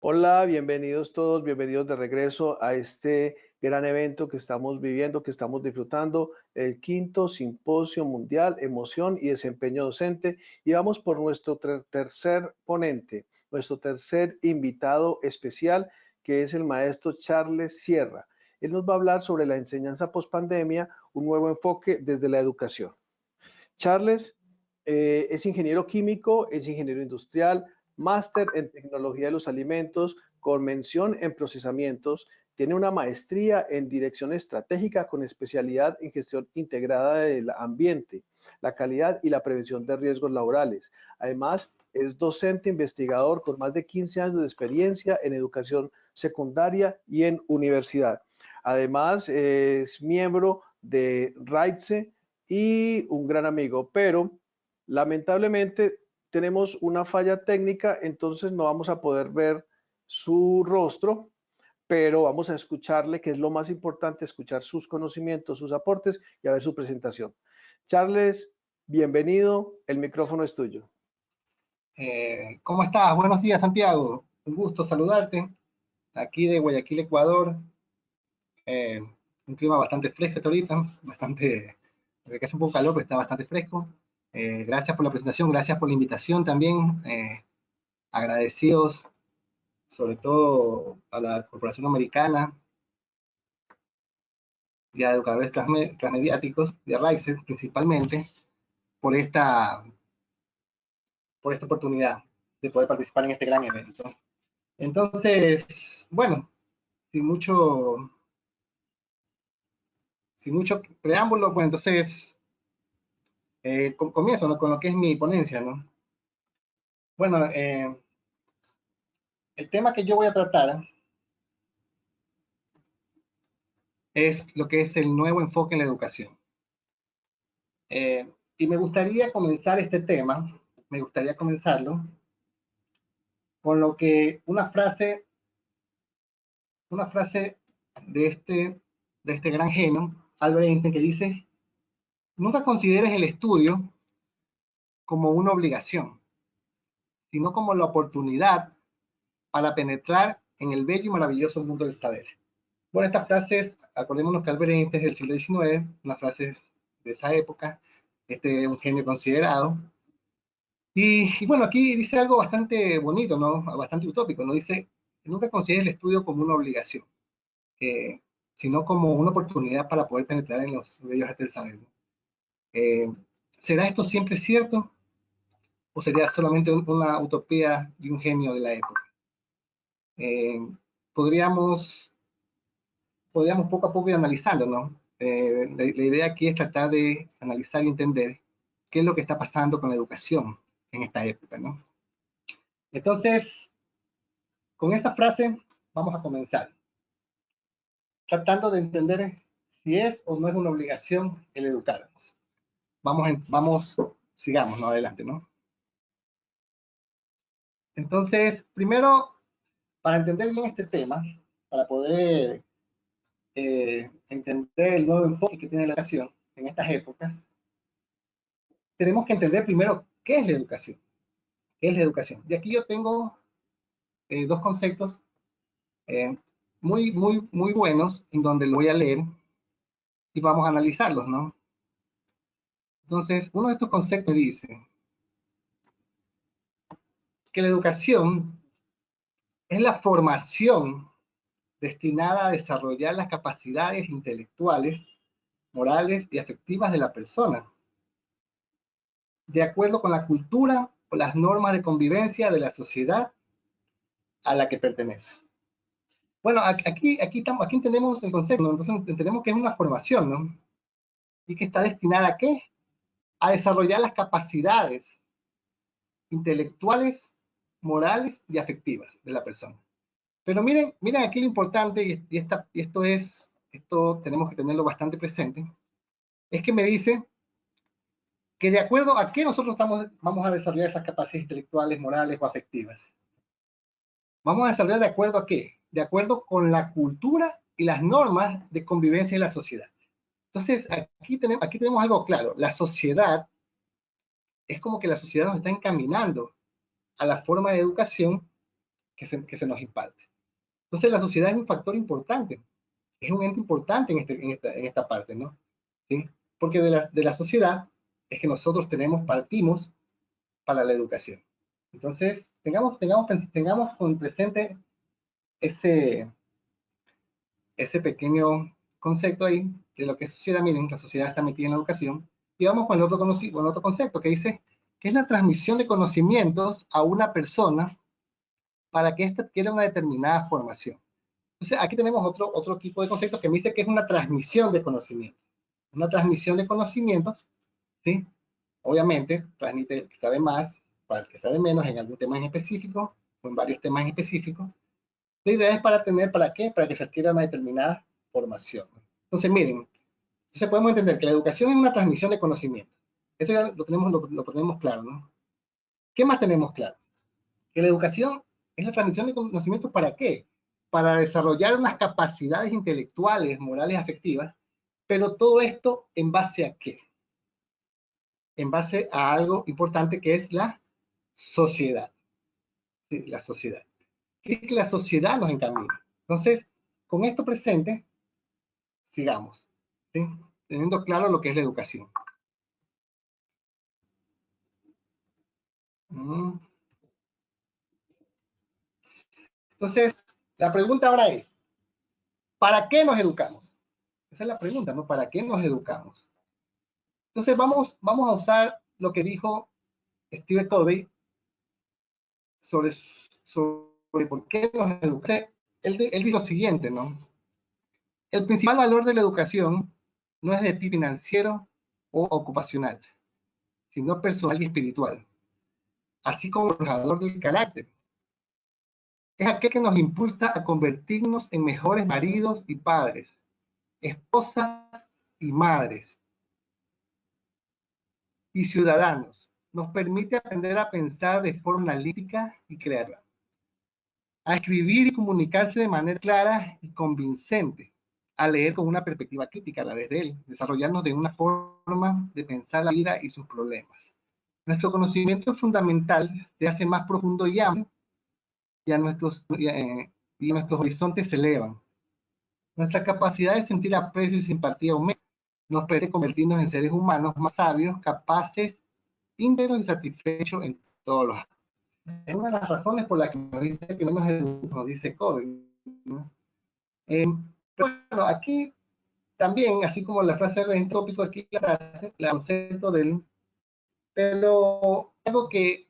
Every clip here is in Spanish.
Hola, bienvenidos todos, bienvenidos de regreso a este gran evento que estamos viviendo, que estamos disfrutando, el quinto Simposio Mundial Emoción y Desempeño Docente. Y vamos por nuestro tercer ponente, nuestro tercer invitado especial, que es el maestro Charles Sierra. Él nos va a hablar sobre la enseñanza pospandemia, un nuevo enfoque desde la educación. Charles es ingeniero químico, es ingeniero industrial, máster en tecnología de los alimentos, con mención en procesamientos, tiene una maestría en dirección estratégica con especialidad en gestión integrada del ambiente, la calidad y la prevención de riesgos laborales. Además, es docente investigador con más de 15 años de experiencia en educación secundaria y en universidad. Además, es miembro de RAITSE, y un gran amigo, pero lamentablemente tenemos una falla técnica, entonces no vamos a poder ver su rostro, pero vamos a escucharle, que es lo más importante, escuchar sus conocimientos, sus aportes y a ver su presentación. Charles, bienvenido, el micrófono es tuyo. ¿Cómo estás? Buenos días, Santiago. Un gusto saludarte. Aquí de Guayaquil, Ecuador. Eh, un clima bastante fresco ahorita, bastante, que hace un poco calor, pero está bastante fresco. Gracias por la presentación, gracias por la invitación también. Agradecidos, sobre todo a la Corporación Americana y a educadores transmediáticos de RAICE principalmente por esta oportunidad de poder participar en este gran evento. Entonces, bueno, sin mucho sin mucho preámbulo, pues entonces comienzo, ¿no?, con lo que es mi ponencia, ¿no? Bueno, el tema que yo voy a tratar es lo que es el nuevo enfoque en la educación. Y me gustaría comenzar este tema, me gustaría comenzarlo con lo que una frase de este gran genio, Albert Einstein, que dice: nunca consideres el estudio como una obligación, sino como la oportunidad para penetrar en el bello y maravilloso mundo del saber. Bueno, estas frases, acordémonos que Albert Einstein es del siglo XIX, unas frases de esa época, un genio considerado. Y bueno, aquí dice algo bastante bonito, ¿no? Bastante utópico, ¿no? Dice: nunca consideres el estudio como una obligación, eh, sino como una oportunidad para poder penetrar en los bellos artes del saber, ¿no? Eh, ¿Será esto siempre cierto? ¿O sería solamente una utopía de un genio de la época? Eh, podríamos poco a poco ir analizando, ¿no? La idea aquí es tratar de analizar y entender qué es lo que está pasando con la educación en esta época, ¿no? Entonces, con esta frase vamos a comenzar, tratando de entender si es o no es una obligación el educarnos. Sigamos, ¿no? Adelante, ¿no? Entonces, primero, para entender bien este tema, para poder entender el nuevo enfoque que tiene la educación en estas épocas, tenemos que entender primero qué es la educación. ¿Qué es la educación? Y aquí yo tengo dos conceptos eh, muy buenos, en donde lo voy a leer y vamos a analizarlos, ¿no? Entonces, uno de estos conceptos dice que la educación es la formación destinada a desarrollar las capacidades intelectuales, morales y afectivas de la persona, de acuerdo con la cultura o las normas de convivencia de la sociedad a la que pertenece. Bueno, aquí entendemos el concepto, ¿no? Entonces entendemos que es una formación, ¿no? Y que está destinada ¿a qué? A desarrollar las capacidades intelectuales, morales y afectivas de la persona. Pero miren aquí lo importante, esto tenemos que tenerlo bastante presente, es que me dice que de acuerdo a qué nosotros vamos a desarrollar esas capacidades intelectuales, morales o afectivas. Vamos a desarrollar de acuerdo a qué? De acuerdo con la cultura y las normas de convivencia en la sociedad. Entonces, aquí tenemos algo claro. La sociedad, es como que la sociedad nos está encaminando a la forma de educación que se nos imparte. Entonces la sociedad es un factor importante, es un ente importante en esta parte, ¿no? ¿Sí? Porque de la sociedad es que nosotros partimos para la educación. Entonces, tengamos con presente ese, ese pequeño concepto ahí de lo que es sociedad. Miren, la sociedad está metida en la educación. Y vamos con el otro concepto que dice que es la transmisión de conocimientos a una persona para que ésta adquiera una determinada formación. Entonces, aquí tenemos otro tipo de conceptos que me dice que es una transmisión de conocimientos. Una transmisión de conocimientos, ¿sí? Obviamente, transmite el que sabe más para el que sabe menos en algún tema en específico o en varios temas en específicos. La idea es ¿para qué? Para que se adquiera una determinada formación. Entonces, miren, entonces podemos entender que la educación es una transmisión de conocimiento. Eso ya lo tenemos claro, ¿no? ¿Qué más tenemos claro? Que la educación es la transmisión de conocimientos ¿para qué? Para desarrollar unas capacidades intelectuales, morales, afectivas, pero todo esto ¿en base a qué? En base a algo importante que es la sociedad. ¿Sí? La sociedad. Es que la sociedad nos encamina. Entonces, con esto presente, sigamos, ¿sí? Teniendo claro lo que es la educación. Entonces, la pregunta ahora es, ¿para qué nos educamos? Esa es la pregunta, ¿no? ¿Para qué nos educamos? Entonces, vamos a usar lo que dijo Steve Covey sobre por qué nos educamos. Él dijo lo siguiente, ¿no? El principal valor de la educación no es de tipo financiero o ocupacional, sino personal y espiritual, así como el valor del carácter. Es aquel que nos impulsa a convertirnos en mejores maridos y padres, esposas y madres, y ciudadanos. Nos permite aprender a pensar de forma analítica y creativa, a escribir y comunicarse de manera clara y convincente, a leer con una perspectiva crítica a la vez de él, desarrollarnos de una forma de pensar la vida y sus problemas. Nuestro conocimiento fundamental se hace más profundo y amplio, y nuestros horizontes se elevan. Nuestra capacidad de sentir aprecio y simpatía aumenta. Nos permite convertirnos en seres humanos más sabios, capaces, íntegros y satisfechos en todos los aspectos. Es una de las razones por las que nos dice que no nos dice Covey, ¿no? Pero bueno, aquí también, así como la frase del tópico, aquí la frase, el concepto del, pero algo que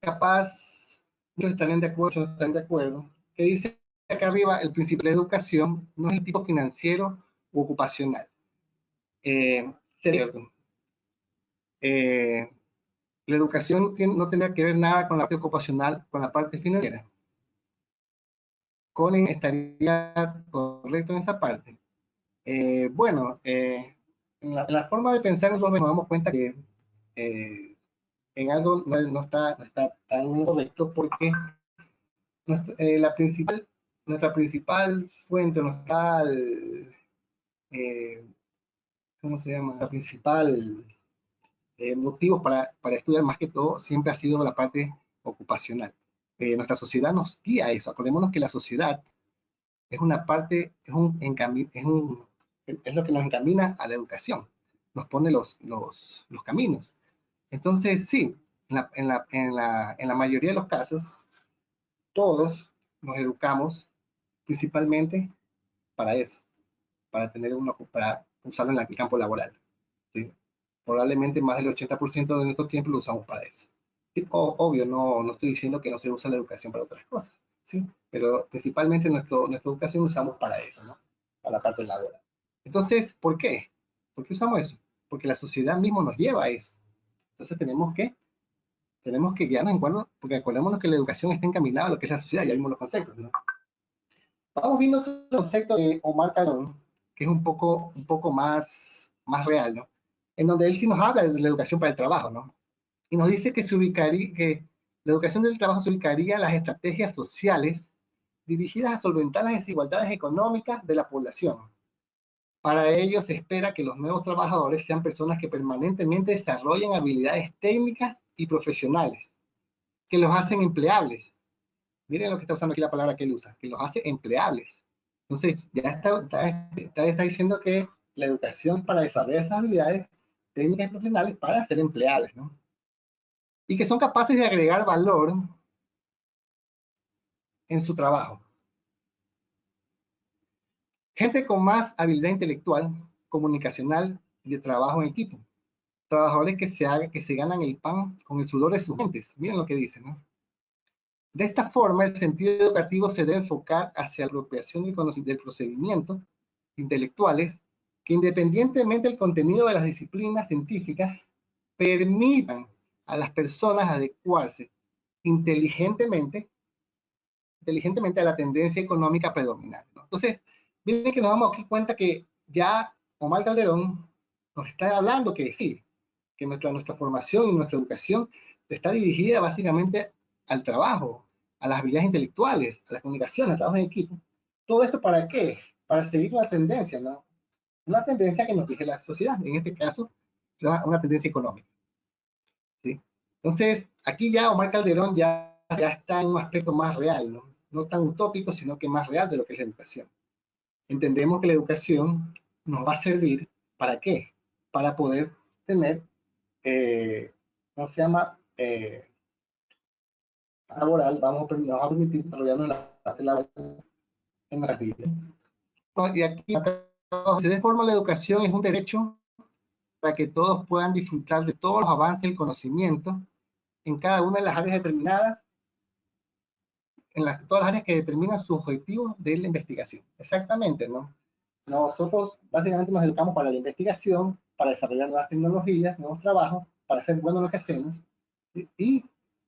capaz no estarían de acuerdo, no están de acuerdo, que dice acá arriba, el principio de la educación no es el tipo financiero u ocupacional. Cierto. La educación no tendrá que ver nada con la parte ocupacional, con la parte financiera. Colin estaría correcto en esa parte. Bueno, en la forma de pensar nosotros nos damos cuenta que en algo no está tan correcto porque nuestra principal fuente, eh, ¿cómo se llama? La principal motivo para estudiar más que todo siempre ha sido la parte ocupacional. Nuestra sociedad nos guía a eso. Acordémonos que la sociedad es una parte, es lo que nos encamina a la educación, nos pone los caminos. Entonces, sí, en la mayoría de los casos, todos nos educamos principalmente para eso, para usarlo en el campo laboral. ¿Sí? Probablemente más del 80% de nuestro tiempo lo usamos para eso. Sí, obvio, no estoy diciendo que no se usa la educación para otras cosas, ¿sí? Pero principalmente nuestra educación usamos para eso, ¿no? Para la parte laboral. Entonces, ¿por qué? ¿Por qué usamos eso? Porque la sociedad mismo nos lleva a eso. Entonces tenemos que guiarnos en cuanto, porque acordémonos que la educación está encaminada a lo que es la sociedad, ya vimos los conceptos, ¿no? Vamos viendo el concepto de Omar Calón, que es un poco más real, ¿no? En donde él sí nos habla de la educación para el trabajo, ¿no? Y nos dice que la educación del trabajo se ubicaría en las estrategias sociales dirigidas a solventar las desigualdades económicas de la población. Para ello se espera que los nuevos trabajadores sean personas que permanentemente desarrollen habilidades técnicas y profesionales, que los hacen empleables, Miren lo que está usando aquí la palabra que él usa, que los hace empleables. Entonces, ya está diciendo que la educación para desarrollar esas habilidades técnicas y profesionales para ser empleables, ¿no? Y que son capaces de agregar valor en su trabajo. Gente con más habilidad intelectual, comunicacional y de trabajo en equipo. Trabajadores que se ganan el pan con el sudor de sus gentes. Miren lo que dice, ¿no? De esta forma, el sentido educativo se debe enfocar hacia la apropiación del procedimiento intelectuales que, independientemente del contenido de las disciplinas científicas, permitan a las personas adecuarse inteligentemente a la tendencia económica predominante, ¿no? Entonces, miren que nos damos aquí cuenta que ya Omar Calderón nos está hablando que sí, que nuestra formación y nuestra educación está dirigida básicamente al trabajo, a las habilidades intelectuales, a la comunicación, al trabajo en equipo. ¿Todo esto para qué? Para seguir una tendencia, ¿no? Una tendencia que nos rige la sociedad, en este caso, una tendencia económica, ¿sí? Entonces, aquí ya Omar Calderón ya está en un aspecto más real, ¿no? No tan utópico, sino que más real de lo que es la educación. Entendemos que la educación nos va a servir, ¿para qué? Para poder tener, ¿cómo se llama? Laboral, nos va a permitir desarrollarnos la parte laboral en la vida. Y aquí, se de forma la educación es un derecho para que todos puedan disfrutar de todos los avances del conocimiento en cada una de las áreas determinadas, todas las áreas que determinan su objetivo de la investigación. Exactamente, ¿no? Nosotros básicamente nos educamos para la investigación, para desarrollar nuevas tecnologías, nuevos trabajos, para ser buenos en lo que hacemos, y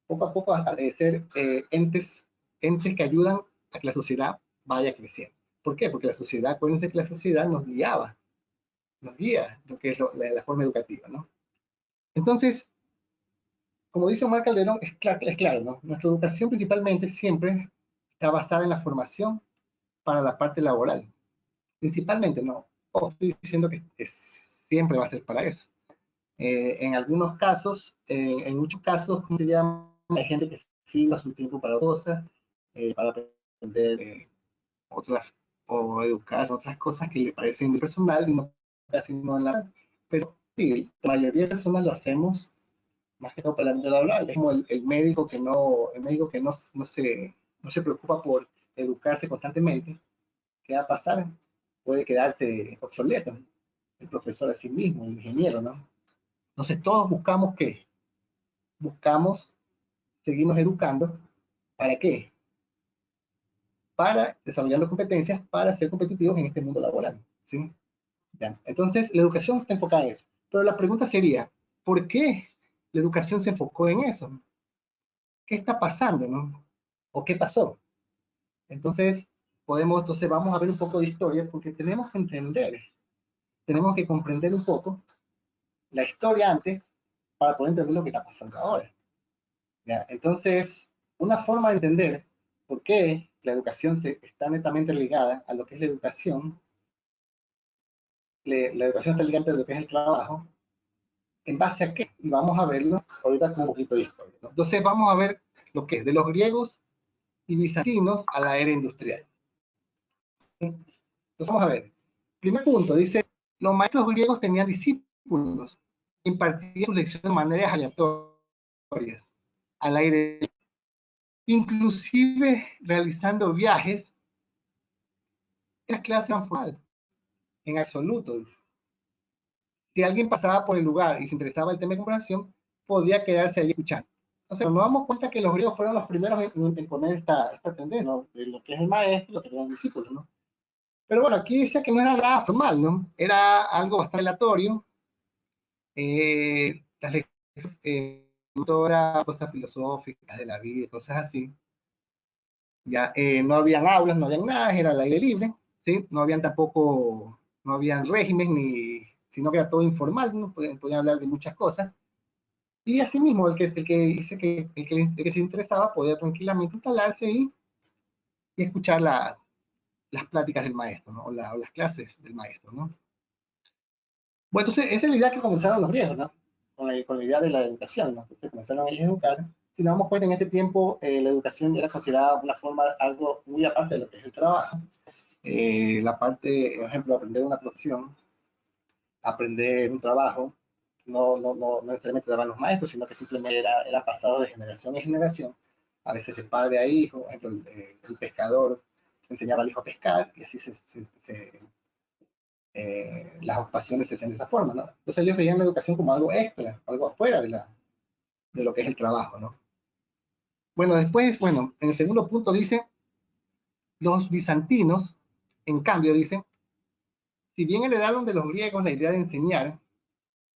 poco a poco a ser entes que ayudan a que la sociedad vaya creciendo. ¿Por qué? Porque la sociedad, acuérdense que la sociedad nos guía lo que es la forma educativa, ¿no? Entonces, como dice Omar Calderón, es claro, ¿no? Nuestra educación principalmente siempre está basada en la formación para la parte laboral. Principalmente, no. Estoy diciendo que siempre va a ser para eso. En algunos casos, en muchos casos, ¿cómo se llama? Hay gente que sí va su tiempo para cosas, para aprender otras o educarse en otras cosas que le parecen personal y no casi no en la. Pero sí, la mayoría de personas lo hacemos más que todo para el ámbito laboral. Es como el médico que no se preocupa por educarse constantemente. ¿Qué va a pasar? Puede quedarse obsoleto. El profesor a sí mismo, el ingeniero, ¿no? Entonces todos buscamos ¿qué? Buscamos seguirnos educando. ¿Para qué? Para desarrollar las competencias para ser competitivos en este mundo laboral, ¿sí? Ya. Entonces, la educación está enfocada en eso. Pero la pregunta sería, ¿por qué la educación se enfocó en eso? ¿Qué está pasando, no? ¿O qué pasó? Entonces, vamos a ver un poco de historia porque tenemos que entender, tenemos que comprender un poco la historia antes para poder entender lo que está pasando ahora. ¿Ya? Entonces, una forma de entender por qué la educación está netamente ligada a lo que es la educación está ligada a lo que es el trabajo, ¿en base a qué? Y vamos a verlo ahorita con un poquito de historia, ¿no? Entonces, vamos a ver lo que es de los griegos y bizantinos a la era industrial. Entonces, vamos a ver. Primer punto, dice, los maestros griegos tenían discípulos, impartían sus lecciones de maneras aleatorias, al aire, inclusive realizando viajes en la clase formal, en absoluto. Dice. Si alguien pasaba por el lugar y se interesaba en el tema de conversación, podía quedarse ahí escuchando. Entonces, nos damos cuenta que los griegos fueron los primeros en poner esta tendencia, ¿no? De lo que es el maestro y lo que eran los discípulos, ¿no? Pero bueno, aquí dice que no era nada formal, ¿no? Era algo bastante aleatorio. Las lecciones, cosas filosóficas de la vida, cosas así. Ya, no habían aulas, no habían nada, era al aire libre, ¿sí? No habían tampoco, no habían régimen, sino que era todo informal, ¿no? Podían hablar de muchas cosas. Y asimismo, el que se interesaba podía tranquilamente instalarse y escuchar las pláticas del maestro, ¿no? O las clases del maestro, ¿no? Bueno, entonces esa es la idea que comenzaron los griegos, ¿no? Con la idea de la educación, ¿no? Entonces comenzaron a educar Si nos damos cuenta, en este tiempo la educación era considerada una forma, algo muy aparte de lo que es el trabajo. La parte, por ejemplo, aprender una profesión, aprender un trabajo, no necesariamente daban los maestros, sino que simplemente era pasado de generación en generación, a veces de padre a hijo. Por ejemplo, el pescador enseñaba al hijo a pescar, y así las ocupaciones se hacían de esa forma, ¿no? Entonces ellos veían la educación como algo extra, algo afuera de lo que es el trabajo, ¿no? Bueno, después, bueno, en el segundo punto dice, los bizantinos, en cambio, dicen, si bien heredaron de los griegos la idea de enseñar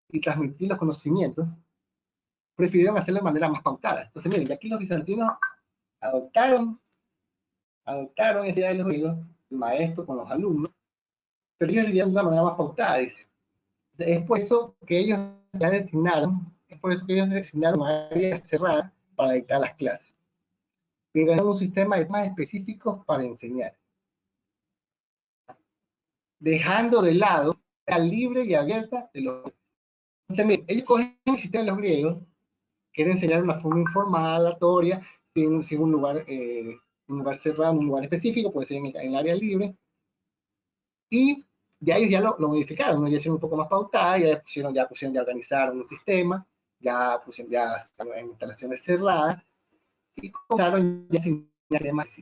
y transmitir los conocimientos, prefirieron hacerlo de manera más pautada. Entonces, miren, aquí los bizantinos adoptaron esa idea de los griegos, el maestro con los alumnos, pero ellos vivían de una manera más pautada, dice. Es por eso que ellos ya designaron, es por eso que ellos designaron áreas cerradas para dictar las clases. Crearon un sistema de más específicos para enseñar, dejando de lado la libre y abierta de los... Entonces, miren, ellos cogen el sistema de los griegos, quieren enseñar de una forma informal, aleatoria, sin un lugar cerrado, un lugar específico, puede ser en el área libre, y ya ellos ya lo modificaron, ¿no? Ya hicieron un poco más pautada, ya pusieron, ya organizaron un sistema, ya pusieron ya en instalaciones cerradas, y comenzaron ya sin temas.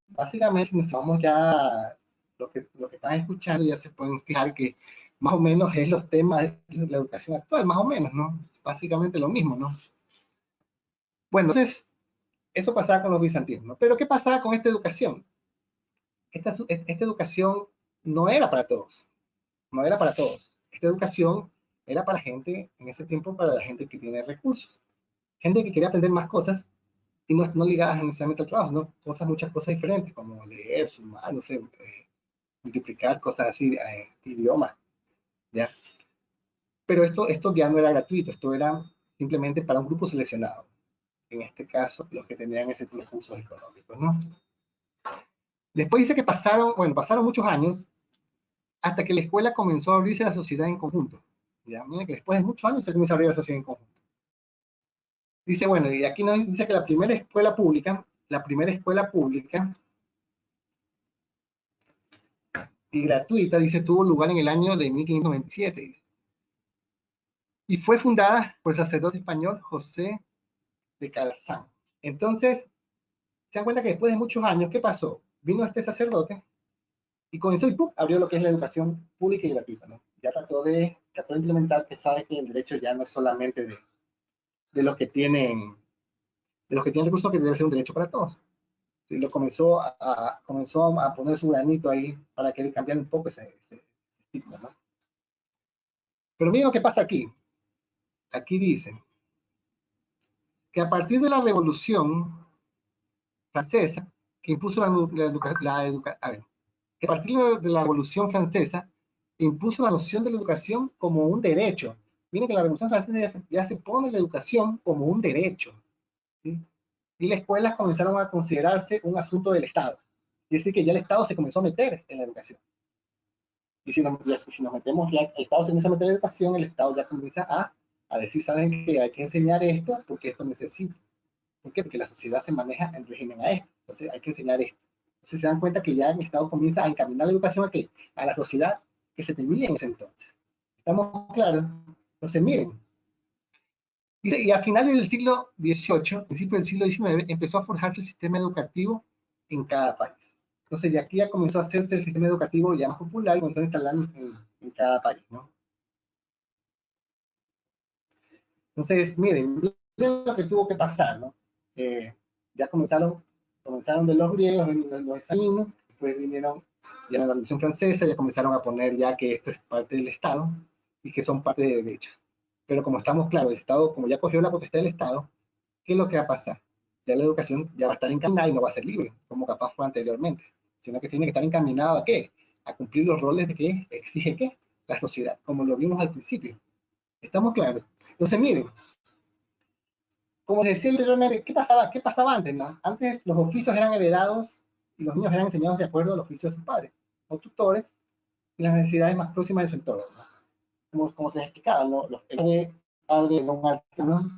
Básicamente, si nos vamos ya, lo que están escuchando, ya se pueden fijar que más o menos es los temas de la educación actual, más o menos, ¿no? Básicamente lo mismo, ¿no? Bueno, entonces, eso pasaba con los bizantinos, ¿no? Pero ¿qué pasaba con esta educación? Esta educación no era para todos, no era para todos. Esta educación era para gente, en ese tiempo, para la gente que tiene recursos, gente que quería aprender más cosas y no ligadas necesariamente al trabajo, sino muchas cosas diferentes, como leer, sumar, no sé, multiplicar, cosas así, idiomas, ¿ya? Pero esto ya no era gratuito, esto era simplemente para un grupo seleccionado. En este caso, los que tenían ese recursos económicos, ¿no? Después dice que pasaron muchos años hasta que la escuela comenzó a abrirse a la sociedad en conjunto. Ya, miren que después de muchos años se comenzó a abrir la sociedad en conjunto. Dice, bueno, y aquí nos dice que la primera escuela pública y gratuita, dice, tuvo lugar en el año de 1527. Y fue fundada por el sacerdote español José de Calzán. Entonces, se dan cuenta que después de muchos años, ¿qué pasó? Vino este sacerdote y comenzó y ¡pum! Abrió lo que es la educación pública y gratuita, ¿no? Ya trató de implementar que sabe que el derecho ya no es solamente de los que tienen, de los que tienen recursos, que debe ser un derecho para todos. Sí, comenzó a poner su granito ahí para que cambiara un poco ese estigma, ¿no? Pero miren lo que pasa aquí. Aquí dice que a partir de la Revolución Francesa, que impuso que a partir de la Revolución Francesa, impuso la noción de la educación como un derecho. Miren que la Revolución Francesa ya se pone la educación como un derecho, ¿sí? Y las escuelas comenzaron a considerarse un asunto del Estado. Es decir, que ya el Estado se comenzó a meter en la educación. Y si nos metemos, ya el Estado se comienza a meter en la educación, el Estado ya comienza a decir, ¿saben que hay que enseñar esto? Porque esto necesita. ¿Por qué? Porque la sociedad se maneja en régimen a esto. Entonces hay que enseñar esto. Entonces se dan cuenta que ya el Estado comienza a encaminar la educación a la sociedad que se tenía en ese entonces. ¿Estamos claros? Entonces miren. Y a finales del siglo XVIII, principio del siglo XIX, empezó a forjarse el sistema educativo en cada país. Entonces de aquí ya comenzó a hacerse el sistema educativo ya más popular y comenzó a instalar en cada país, ¿no? Entonces, miren lo que tuvo que pasar, ¿no? Ya comenzaron de los griegos, los bizantinos, después vinieron ya la Revolución Francesa, ya comenzaron a poner ya que esto es parte del Estado y que son parte de derechos. Pero como estamos claros, el Estado, como ya cogió la potestad del Estado, ¿qué es lo que va a pasar? Ya la educación ya va a estar encaminada y no va a ser libre, como capaz fue anteriormente, sino que tiene que estar encaminada ¿a qué? A cumplir los roles de que exige ¿qué? La sociedad, como lo vimos al principio. ¿Estamos claros? Entonces, miren, como decía anteriormente, ¿qué pasaba antes? ¿No? Antes los oficios eran heredados y los niños eran enseñados de acuerdo al oficio de sus padres, o tutores, y las necesidades más próximas de su entorno, ¿no? Como se les explicaba, ¿no? El padre era un artesano,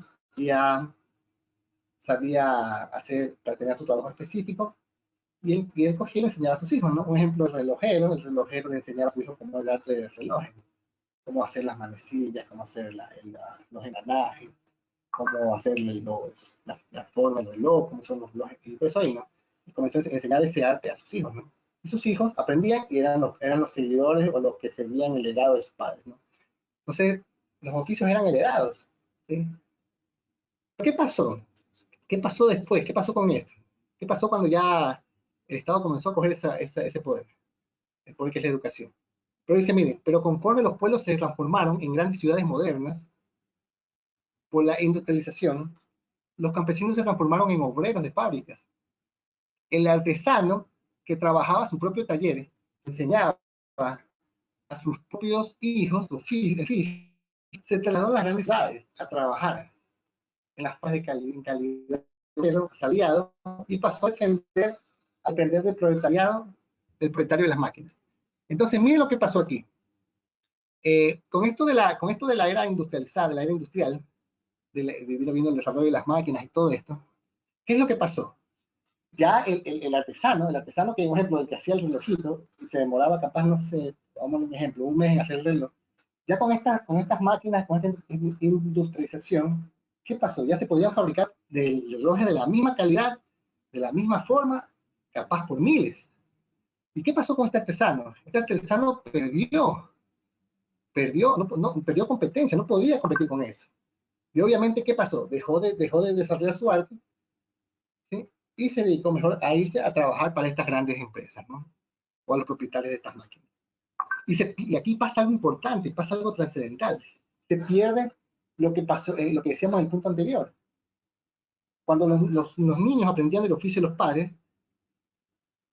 sabía hacer, para tener su trabajo específico, y él cogía y le enseñaba a sus hijos, ¿no? Un ejemplo, el relojero le enseñaba a su hijo cómo el arte de relojes, cómo hacer las manecillas, cómo hacer los engranajes, cómo hacer la forma del reloj, cómo son los relojes, y todo eso ahí, ¿no? Y comenzó a enseñar ese arte a sus hijos, ¿no? Y sus hijos aprendían y eran los seguidores o los que seguían el legado de sus padres, ¿no? Entonces, los oficios eran heredados, ¿sí? ¿Qué pasó? ¿Qué pasó después? ¿Qué pasó con esto? ¿Qué pasó cuando ya el Estado comenzó a coger ese poder? El poder que es la educación. Pero dice, miren, pero conforme los pueblos se transformaron en grandes ciudades modernas por la industrialización, los campesinos se transformaron en obreros de fábricas. El artesano que trabajaba su propio taller enseñaba a sus propios hijos, los filhos, se trasladó a las grandes ciudades a trabajar en las fases en calidad pero salariado y pasó a depender del propietario de las máquinas. Entonces, miren lo que pasó aquí. Con esto de la era industrializada, de la era industrial, vino el desarrollo de las máquinas y todo esto, ¿qué es lo que pasó? Ya el artesano que, por ejemplo, el que hacía el relojito, y se demoraba capaz, no sé, vamos a un ejemplo, un mes en hacer el reloj, ya con estas máquinas, con esta industrialización, ¿qué pasó? Ya se podían fabricar relojes de la misma calidad, de la misma forma, capaz por miles. ¿Y qué pasó con este artesano? Este artesano perdió competencia, no podía competir con eso. Y obviamente, ¿qué pasó? Dejó de desarrollar su arte, ¿sí? Y se dedicó mejor a irse a trabajar para estas grandes empresas, ¿no? O a los propietarios de estas máquinas. Y aquí pasa algo importante, pasa algo trascendental. Se pierde lo que pasó, lo que decíamos en el punto anterior. Cuando los niños aprendían del oficio de los padres,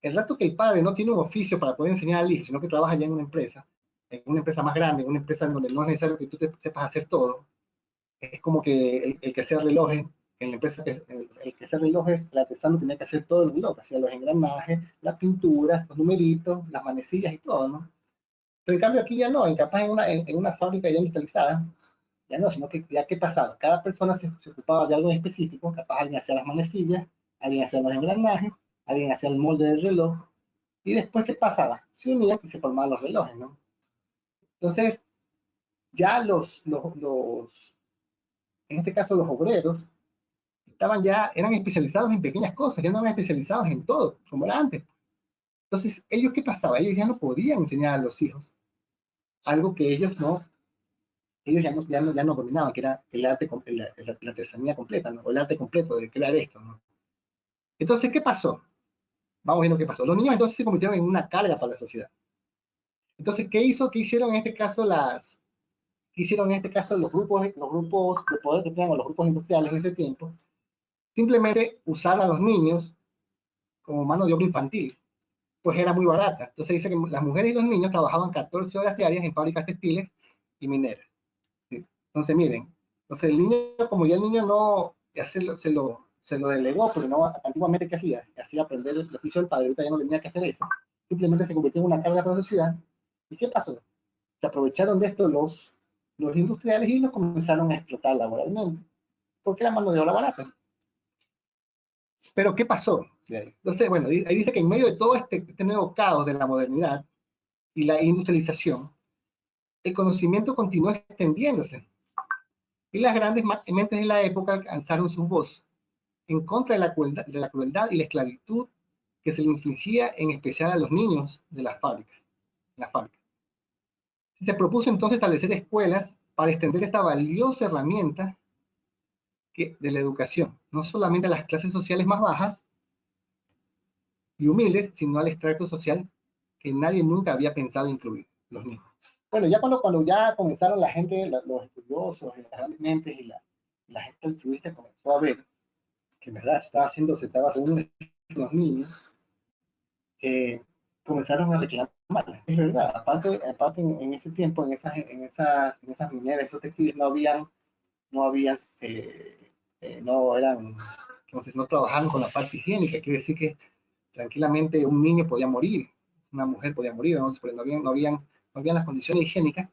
el rato que el padre no tiene un oficio para poder enseñar al hijo, sino que trabaja ya en una empresa más grande, en una empresa en donde no es necesario que tú te sepas hacer todo, es como que el que hacía relojes, en la empresa, el que hacía relojes, el artesano tenía que hacer todo el reloj, hacía los engranajes, las pinturas, los numeritos, las manecillas y todo, ¿no? Pero en cambio aquí ya no, capaz en una fábrica ya industrializada, ya no, sino que ya qué pasaba, cada persona se ocupaba de algo en específico, capaz alguien hacía las manecillas, alguien hacía los engranajes, alguien hacía el molde del reloj, y después qué pasaba, se unían y se formaban los relojes, ¿no? Entonces, ya en este caso los obreros, eran especializados en pequeñas cosas, ya no eran especializados en todo, como era antes. Entonces, ¿ellos qué pasaba? Ellos ya no podían enseñar a los hijos algo que ellos ya no dominaban, que era el arte, la artesanía completa, ¿no? O el arte completo de crear esto, ¿no? Entonces, ¿qué pasó? Vamos viendo qué pasó. Los niños entonces se convirtieron en una carga para la sociedad. Entonces, ¿qué hicieron en este caso los grupos de poder que tenían, o los grupos industriales en ese tiempo? Simplemente usar a los niños como mano de obra infantil, pues era muy barata. Entonces dice que las mujeres y los niños trabajaban 14 horas diarias en fábricas textiles y mineras. ¿Sí? Entonces, miren, entonces el niño, como ya el niño no, ya se lo delegó, porque no, antiguamente, ¿qué hacía? Hacía aprender el oficio del padre, ahorita ya no tenía que hacer eso. Simplemente se convirtió en una carga para la sociedad. ¿Y qué pasó? Se aprovecharon de esto los industriales y los comenzaron a explotar laboralmente, porque era mano de obra barata. Pero, ¿qué pasó? Entonces, bueno, ahí dice que en medio de todo este nuevo caos de la modernidad y la industrialización, el conocimiento continuó extendiéndose. Y las grandes mentes de la época alzaron su voz en contra de la crueldad y la esclavitud que se le infligía en especial a los niños de las fábricas. Se propuso entonces establecer escuelas para extender esta valiosa herramienta de la educación, no solamente a las clases sociales más bajas y humildes, sino al extracto social que nadie nunca había pensado incluir, los niños. Bueno, ya cuando ya comenzaron la gente, los estudiosos, las grandes mentes y la gente altruista comenzó a ver que en verdad se estaba haciendo los niños, comenzaron a reclamar. Es verdad, aparte en ese tiempo, en esas mineras, esos textiles no eran, entonces no trabajaban con la parte higiénica, quiere decir que tranquilamente un niño podía morir, una mujer podía morir, ¿no? Porque no habían las condiciones higiénicas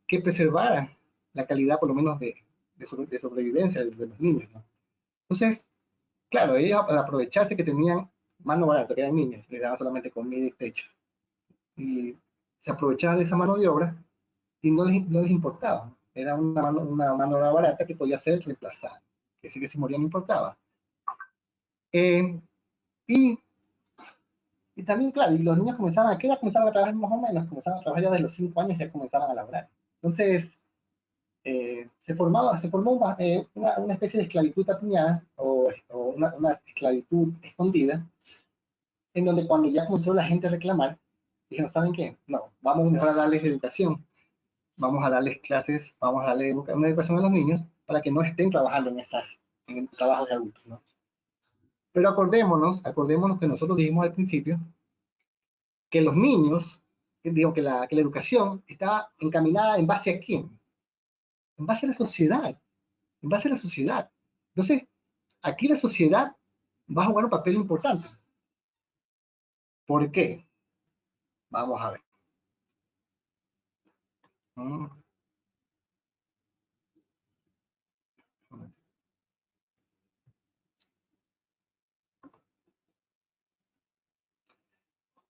que preservaran la calidad por lo menos de sobrevivencia de los niños, ¿no? Entonces, claro, ellos al aprovecharse que tenían mano barata, que eran niños, les daban solamente comida y techo. Y se aprovechaban de esa mano de obra y no les importaba. Era una mano de obra barata que podía ser reemplazada. Que sí que si moría no importaba. Eh, y, y también, claro, y los niños comenzaban, ¿a qué edad comenzaban a trabajar más o menos? Comenzaban a trabajar ya desde los 5 años, ya comenzaban a laborar. Entonces, se formó una especie de esclavitud apiñada o una esclavitud escondida, en donde cuando ya comenzó la gente a reclamar, dijeron, ¿saben qué? No, vamos mejor a darles educación, vamos a darles clases, vamos a darle una educación a los niños para que no estén trabajando en el trabajo de adultos, ¿no? Pero acordémonos que nosotros dijimos al principio que los niños, digo, que la educación está encaminada en base a quién, en base a la sociedad, en base a la sociedad. Entonces, aquí la sociedad va a jugar un papel importante. ¿Por qué? Vamos a ver.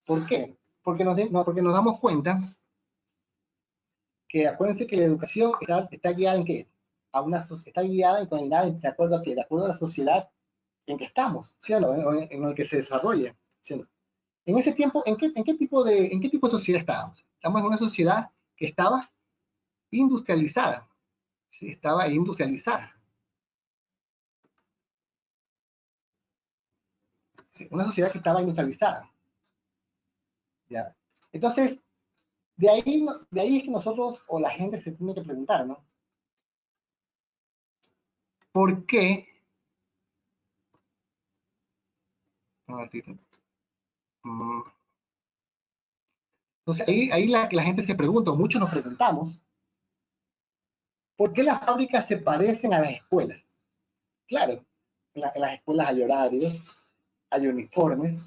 ¿Por qué? Porque nos damos cuenta que acuérdense que la educación está guiada en qué? Está guiada y coordinada de acuerdo a qué? De acuerdo a la sociedad en que estamos, ¿sí o no? En el que se desarrolla, ¿sí o no? En ese tiempo, ¿en qué tipo de sociedad estábamos? Estamos en una sociedad que estaba industrializada, ¿sí? Estaba industrializada. ¿Sí? Una sociedad que estaba industrializada. ¿Ya? Entonces, de ahí es que nosotros o la gente se tiene que preguntar, ¿no? ¿Por qué? Entonces ahí la gente se pregunta, o muchos nos preguntamos, ¿por qué las fábricas se parecen a las escuelas? Claro, en las escuelas hay horarios, hay uniformes,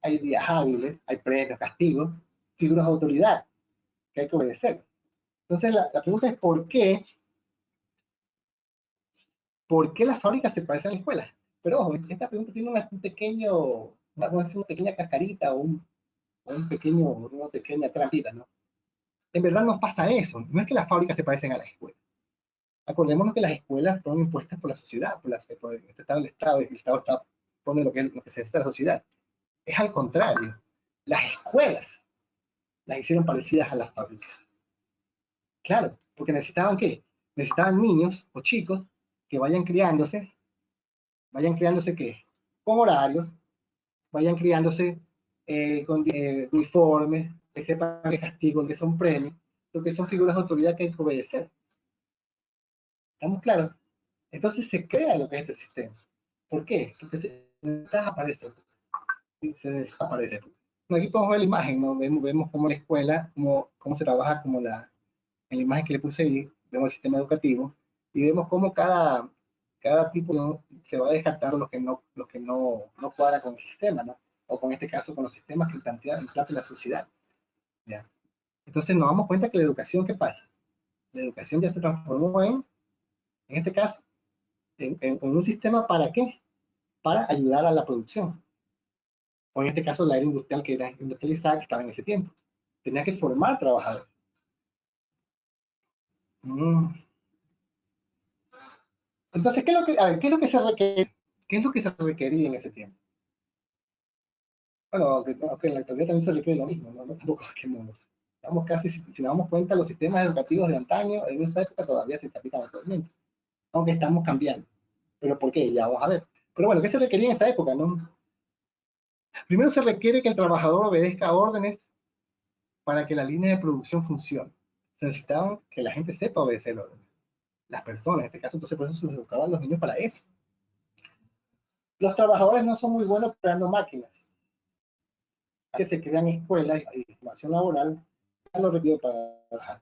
hay días hábiles, hay premios, castigos, figuras de autoridad que hay que obedecer. Entonces la pregunta es ¿por qué las fábricas se parecen a las escuelas? Pero ojo, esta pregunta tiene una pequeña cascarita o una pequeña trampita, ¿no? En verdad no pasa eso, no es que las fábricas se parecen a las escuelas. Acordémonos que las escuelas fueron impuestas por la sociedad, por este Estado del Estado, y el Estado pone lo que se necesita de la sociedad. Es al contrario, las escuelas las hicieron parecidas a las fábricas. Claro, porque necesitaban ¿qué? Necesitaban niños o chicos que vayan criándose ¿qué? Con horarios, vayan criándose con uniformes, que sepan que castigo, que son premios, porque son figuras de autoridad que hay que obedecer. ¿Estamos claros? Entonces se crea lo que es este sistema. ¿Por qué? Porque se desaparece. Se desaparece. Aquí podemos ver la imagen, ¿no? Vemos cómo la escuela, cómo se trabaja, en la imagen que le puse ahí, vemos el sistema educativo y vemos cómo cada tipo, ¿no? Se va descartando los que no cuadran con el sistema, ¿no? O con este caso, con los sistemas que plantea la sociedad. ¿Ya? Entonces nos damos cuenta que la educación, ¿qué pasa? La educación ya se transformó en este caso, en un sistema ¿para qué? Para ayudar a la producción. O en este caso la era industrial que era industrializada que estaba en ese tiempo. Tenía que formar trabajadores. Entonces, ¿qué es lo que se requiere? ¿Qué es lo que se requería en ese tiempo? Bueno, aunque en la actualidad también se requiere lo mismo, ¿no? Tampoco es que nos damos casi, si nos damos cuenta, los sistemas educativos de antaño, en esa época todavía se aplican actualmente, aunque estamos cambiando. ¿Pero por qué? Ya vamos a ver. Pero bueno, ¿qué se requería en esta época, no? Primero se requiere que el trabajador obedezca órdenes para que la línea de producción funcione. Se necesitaba que la gente sepa obedecer órdenes. Las personas, en este caso, entonces por eso se les educaba a los niños para eso. Los trabajadores no son muy buenos creando máquinas. Que se crean escuelas y formación laboral, ya lo requiere para trabajar.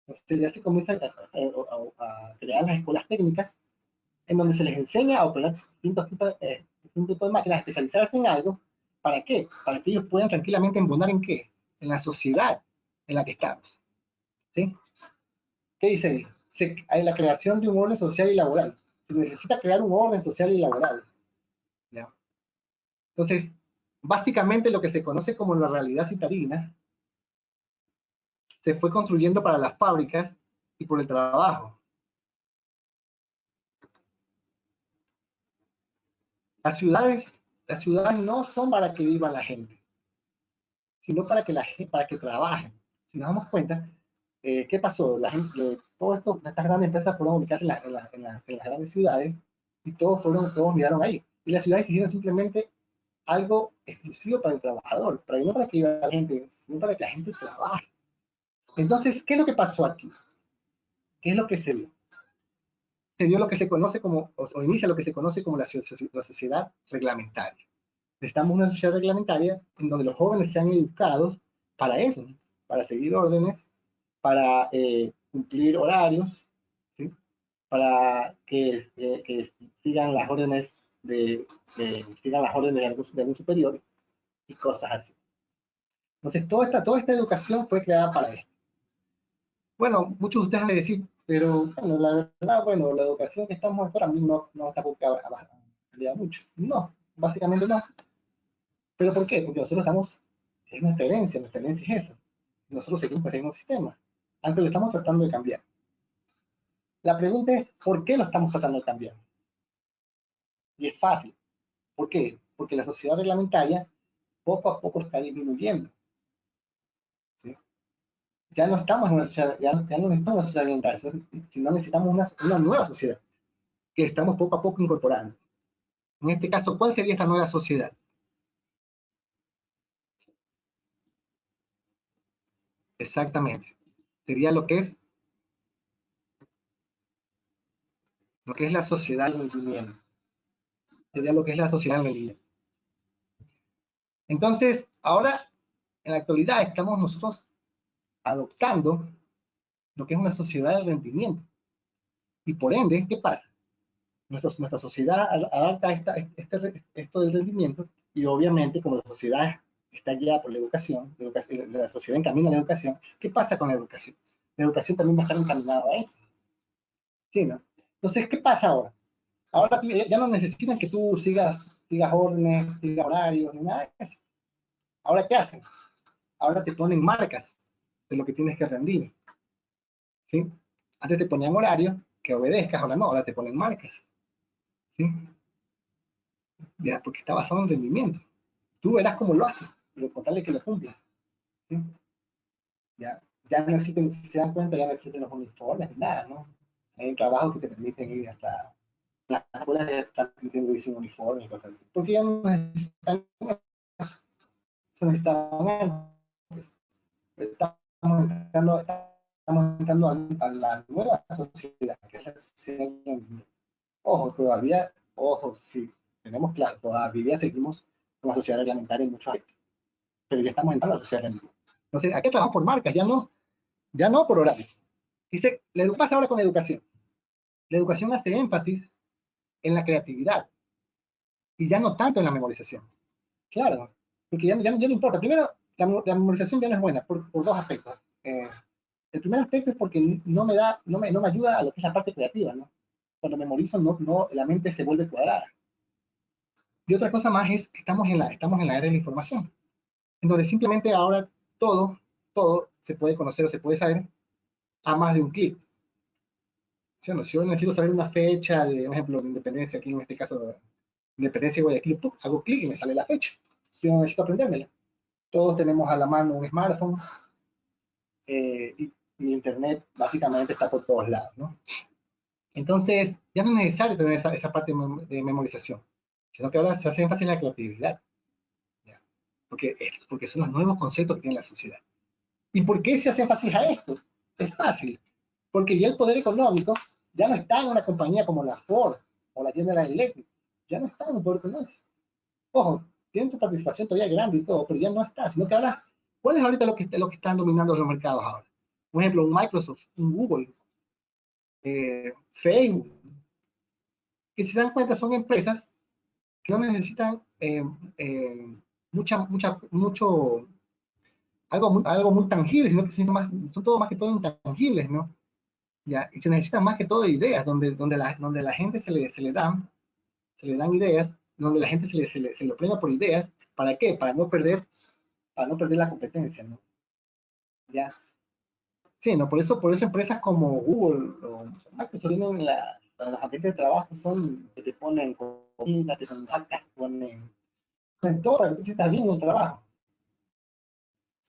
Entonces ya se comienza a crear las escuelas técnicas en donde se les enseña a operar distintos tipos de máquinas, a especializarse en algo. ¿Para qué? Para que ellos puedan tranquilamente embonar en qué? En la sociedad en la que estamos. ¿Sí? ¿Qué dice ahí? hay la creación de un orden social y laboral. Se necesita crear un orden social y laboral. ¿Ya? Entonces, básicamente lo que se conoce como la realidad citadina se fue construyendo para las fábricas y por el trabajo. Las ciudades no son para que viva la gente, sino para que trabajen. Si nos damos cuenta, ¿qué pasó? La gente, estas grandes empresas fueron ubicadas en las grandes ciudades y todos miraron ahí. Y las ciudades hicieron simplemente algo exclusivo para el trabajador, pero no para que viva la gente, sino para que la gente trabaje. Entonces, ¿qué es lo que pasó aquí? ¿Qué es lo que se dio? Se dio lo que se conoce como, o inicia lo que se conoce como la sociedad reglamentaria. Necesitamos una sociedad reglamentaria en donde los jóvenes sean educados para eso, para seguir órdenes, para cumplir horarios, ¿sí? Para que sigan las órdenes sigan las órdenes de algún superior y cosas así. Entonces, toda esta educación fue creada para esto. Bueno, muchos de ustedes van a decir, pero bueno, la verdad, bueno, la educación que estamos ahora a mí no está porque ha cambiado mucho. No, básicamente no. ¿Pero por qué? Porque nosotros estamos, es nuestra herencia es esa. Nosotros seguimos en un sistema. Antes lo estamos tratando de cambiar. La pregunta es, ¿por qué lo estamos tratando de cambiar? Y es fácil. ¿Por qué? Porque la sociedad reglamentaria poco a poco está disminuyendo. ¿Sí? Ya no estamos en una sociedad, ya no necesitamos una sociedad reglamentaria, sino necesitamos una nueva sociedad que estamos poco a poco incorporando. En este caso, ¿cuál sería esta nueva sociedad? Exactamente. Sería lo que es la sociedad del rendimiento. Sería lo que es la sociedad del rendimiento. Entonces, ahora, en la actualidad, estamos nosotros adoptando lo que es una sociedad de rendimiento. Y por ende, ¿qué pasa? Nuestra sociedad adapta esto del rendimiento y obviamente como la sociedad está guiada por la educación, la sociedad encamina a la educación, ¿qué pasa con la educación? La educación también va a estar encaminada a eso. ¿Sí, no? Entonces, ¿qué pasa ahora? Ahora ya no necesitan que tú sigas órdenes, sigas horarios, ni nada de eso. Ahora, ¿qué hacen? Ahora te ponen marcas de lo que tienes que rendir. ¿Sí? Antes te ponían horario, que obedezcas, ahora no, ahora te ponen marcas. ¿Sí? Ya, porque está basado en rendimiento. Tú verás cómo lo haces, pero con tal de que lo cumplas. ¿Sí? Ya no existen, si se dan cuenta, ya no existen los uniformes ni nada, ¿no? Hay trabajos que te permiten ir hasta las escuelas ya están permitiendo ir sin uniforme y cosas así. Porque ya no necesitan eso, se necesitaban antes. Estamos entrando a la nueva sociedad, que es la sociedad. Ojo, todavía, ojo, sí, tenemos claro, todavía seguimos con la sociedad reglamentaria en muchos aspectos, pero ya estamos entrando a la sociedad reglamentaria. Entonces, aquí trabajamos por marcas, ya no por horario. Dice, ¿qué pasa ahora con la educación? La educación hace énfasis en la creatividad y ya no tanto en la memorización. Claro, porque ya no importa. Primero, la memorización ya no es buena por dos aspectos. El primer aspecto es porque no me ayuda a lo que es la parte creativa, ¿no? Cuando memorizo, la mente se vuelve cuadrada. Y otra cosa más es que estamos en la era de la información, en donde simplemente ahora todo se puede conocer o se puede saber a más de un clic. ¿Sí o no? Si yo necesito saber una fecha de, por ejemplo, de independencia, aquí en este caso, independencia de Guayaquil, hago clic y me sale la fecha. Yo no necesito aprendérmela. Todos tenemos a la mano un smartphone y Internet básicamente está por todos lados, ¿no? Entonces, ya no es necesario tener esa parte de memorización, sino que ahora se hace énfasis en la creatividad, ¿ya? Porque son los nuevos conceptos que tiene la sociedad. ¿Y por qué se hace énfasis a esto? Es fácil, porque ya el poder económico ya no está en una compañía como la Ford o la General Electric, ya no está en un poder económico. Ojo, tienen tu participación todavía grande y todo, pero ya no está, sino que ahora, ¿cuál es ahorita lo que están dominando los mercados ahora? Por ejemplo, un Microsoft, un Google, Facebook, que si se dan cuenta son empresas que no necesitan mucho, algo muy tangible, sino que son todo más que todo intangibles, ¿no? ¿ya? Y se necesitan más que todo ideas, donde la gente se le dan ideas, donde la gente se le premia por ideas. ¿Para qué? Para no perder la competencia, ¿no? ¿Ya? Sí, ¿no? Por eso empresas como Google o Microsoft tienen las ambientes de trabajo son que te ponen comida, te ponen vacas, te ponen todo para que tú sientas bien en el trabajo.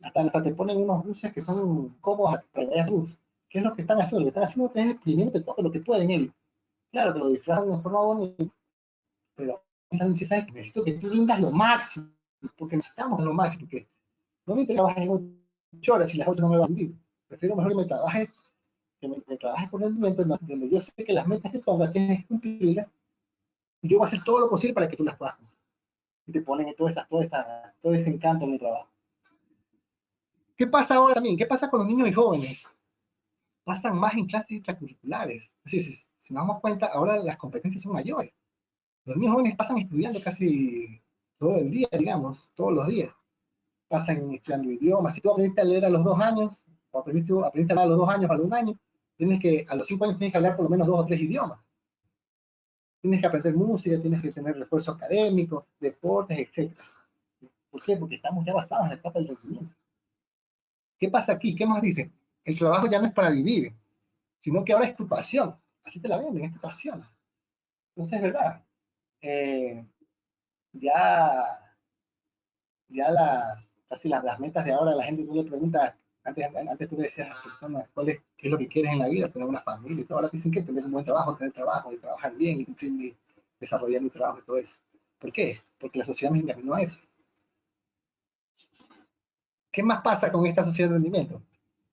Hasta te ponen unos buses que son cómodos para el bus. ¿Qué es lo que están haciendo? Lo que están haciendo es exprimiendo todo lo que pueden ellos. Claro, te lo disfrazan de forma bonita, pero sabes que necesito que tú rindas lo máximo, porque necesitamos lo máximo, porque no me trabajes en 8 horas y las 8 no me van a vivir. Prefiero mejor que me trabajes con el momento donde yo sé que las metas que pongas tienes que cumplirlas y yo voy a hacer todo lo posible para que tú las puedas cumplir. Y te ponen todo ese encanto en el trabajo. ¿Qué pasa ahora también? ¿Qué pasa con los niños y jóvenes? Pasan más en clases extracurriculares. Es decir, si nos damos cuenta, ahora las competencias son mayores. Los niños jóvenes pasan estudiando casi todo el día, digamos, todos los días. Pasan estudiando idiomas. Si tú aprendiste a leer a los 2 años, o aprendiste a hablar a los 2 años, a los 1 año, a los 5 años tienes que hablar por lo menos 2 o 3 idiomas. Tienes que aprender música, tienes que tener refuerzo académico, deportes, etc. ¿Por qué? Porque estamos ya basados en la etapa del rendimiento. ¿Qué pasa aquí? ¿Qué más dicen? El trabajo ya no es para vivir, sino que ahora es tu pasión. Así te la venden, es tu pasión. Entonces es verdad. Eh, ya casi las metas de ahora, la gente tú le pregunta, antes tú le decías a las personas qué es lo que quieres en la vida, tener una familia y todo. Ahora te dicen que tener un buen trabajo, tener trabajo, y trabajar bien, y cumplir desarrollar mi trabajo y todo eso. ¿Por qué? Porque la sociedad nos encaminó a eso. ¿Qué más pasa con esta sociedad de rendimiento?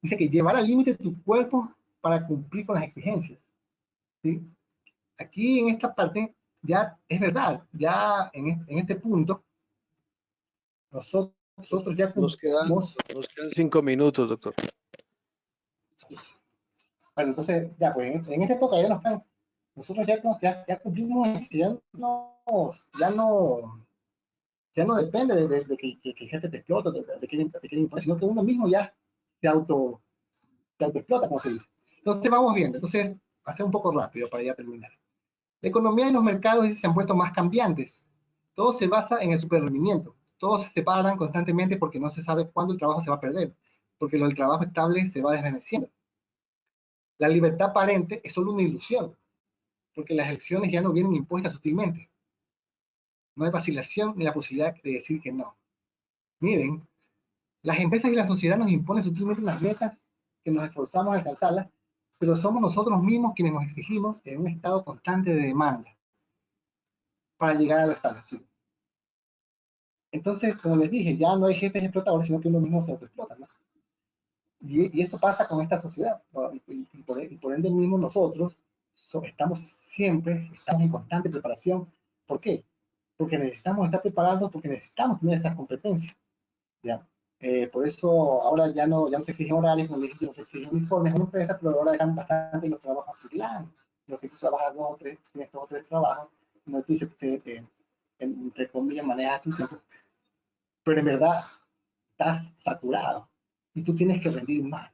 Dice que llevar al límite tu cuerpo para cumplir con las exigencias. ¿Sí? Aquí en esta parte ya es verdad, ya en este punto nosotros ya cumplimos. Nos quedan 5 minutos, doctor. Bueno, entonces, ya, pues en esta época ya nosotros ya cumplimos, ya no depende de que el jefe te explota, sino que uno mismo ya se auto, se autoexplota, como se dice. Entonces vamos viendo, entonces, hacer un poco rápido para ya terminar. La economía y los mercados se han vuelto más cambiantes. Todo se basa en el superrendimiento. Todos se separan constantemente porque no se sabe cuándo el trabajo se va a perder, porque lo del trabajo estable se va desvaneciendo. La libertad aparente es solo una ilusión, porque las elecciones ya no vienen impuestas sutilmente. No hay vacilación ni la posibilidad de decir que no. Miren, las empresas y la sociedad nos imponen sutilmente unas metas que nos esforzamos a alcanzarlas, pero somos nosotros mismos quienes nos exigimos en un estado constante de demanda para llegar a lo establecido. Entonces, como les dije, ya no hay jefes explotadores, sino que uno mismo se autoexplota, ¿no? Y eso pasa con esta sociedad. Y por ende mismo nosotros estamos en constante preparación. ¿Por qué? Porque necesitamos estar preparados, porque necesitamos tener estas competencias. ¿Ya? Por eso ahora ya no se exigen horarios, no se exigen uniformes en una empresa, pero ahora dejan bastante los trabajos freelance. Los que tú trabajas 2 o 3, tienes 2 o 3 trabajos, no tú entre comillas manejas tu tiempo, pero en verdad estás saturado y tú tienes que rendir más.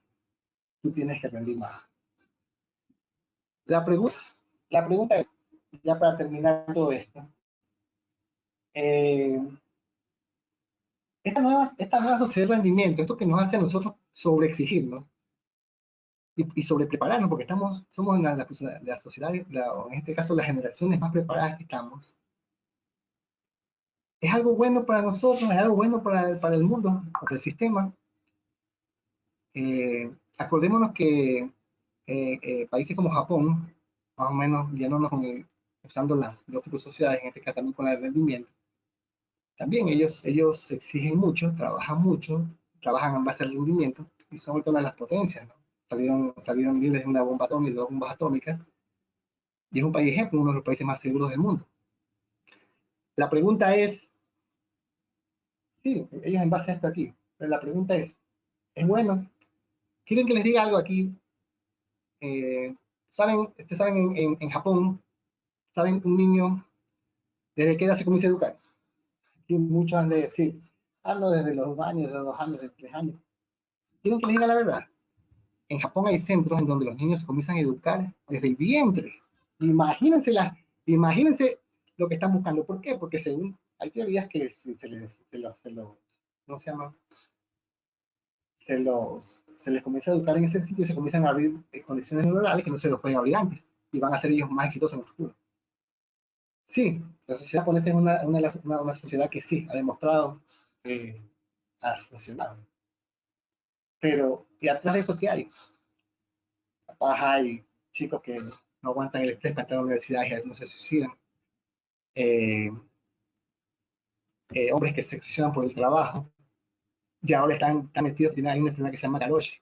Tú tienes que rendir más. La pregunta, la pregunta es, ya para terminar todo esto, eh, esta nueva sociedad de rendimiento, esto que nos hace a nosotros sobreexigirnos y sobreprepararnos, porque somos la sociedad, en este caso las generaciones más preparadas que estamos, es algo bueno para nosotros, es algo bueno para el mundo, para el sistema. Acordémonos que países como Japón, más o menos yéndonos usando las dos sociedades, en este caso también con el rendimiento, también ellos exigen mucho, trabajan en base al rendimiento y son todas las potencias, ¿no? Salieron libres de una bomba atómica, de 2 bombas atómicas, y es un país ejemplo, uno de los países más seguros del mundo. La pregunta es, sí, ellos en base a esto aquí, pero la pregunta es bueno, ¿quieren que les diga algo aquí? ¿Saben en Japón, saben un niño desde qué edad se comienza a educar? Aquí muchos han de decir, no, desde los 2 años, desde los 2 años, desde 3 años. ¿Quieren que les diga la verdad? en Japón hay centros en donde los niños se comienzan a educar desde el vientre. Imagínense lo que están buscando. ¿Por qué? Porque según hay teorías que si ¿cómo se llama? Se les comienza a educar en ese sitio y se comienzan a abrir condiciones neuronales que no se los pueden abrir antes y van a ser ellos más exitosos en el futuro. Sí, la sociedad japonesa es una sociedad que sí ha demostrado ha funcionado. Pero, ¿y atrás de eso qué hay? Capaz hay chicos que no aguantan el estrés para entrar a la universidad y algunos se suicidan. Eh, Hombres que se suicidan por el trabajo. Y ahora están metidos, hay una enfermedad que se llama karoshi,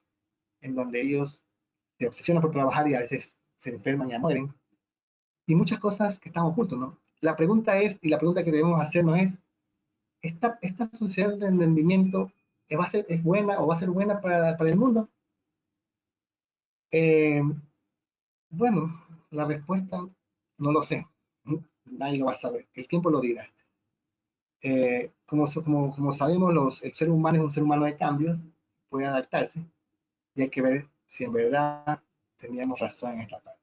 en donde ellos se obsesionan por trabajar y a veces se enferman y mueren. Y muchas cosas que están ocultas, ¿no? La pregunta es, y la pregunta que debemos hacernos es, ¿esta sociedad de rendimiento es buena o va a ser buena para el mundo? Eh, bueno, la respuesta no lo sé. Nadie lo va a saber. El tiempo lo dirá. Como sabemos, el ser humano es un ser humano de cambios, puede adaptarse, y hay que ver si en verdad teníamos razón en esta parte.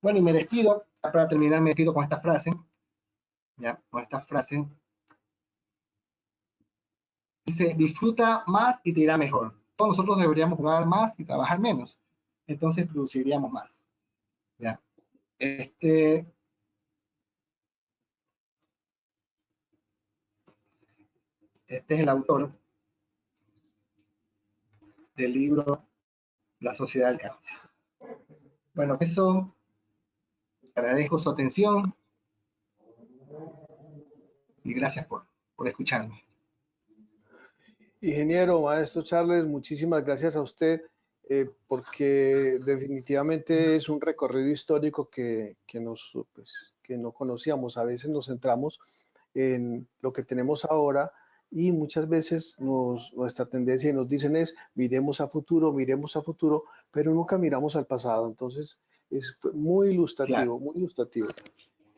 Bueno, y me despido, para terminar me despido con esta frase, ya, con esta frase, dice, disfruta más y te irá mejor. Todos nosotros deberíamos jugar más y trabajar menos, entonces produciríamos más, ya. Este es el autor del libro La Sociedad del Cáncer. Bueno, eso, agradezco su atención y gracias por escucharme. Ingeniero, maestro Charles, muchísimas gracias a usted, porque definitivamente es un recorrido histórico que no conocíamos. A veces nos centramos en lo que tenemos ahora y muchas veces nuestra tendencia y nos dicen es miremos a futuro, pero nunca miramos al pasado. Entonces, fue Claro. muy ilustrativo.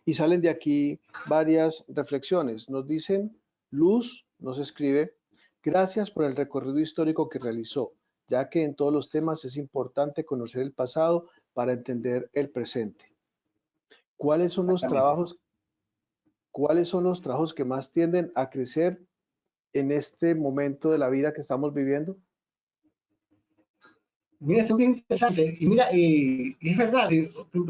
Y salen de aquí varias reflexiones. Nos dicen, Luz nos escribe, gracias por el recorrido histórico que realizó, ya que en todos los temas es importante conocer el pasado para entender el presente. ¿Cuáles son los Exactamente. trabajos, cuáles son los trabajos que más tienden a crecer en este momento de la vida que estamos viviendo? Mira, esto es bien interesante. Y mira, y es verdad,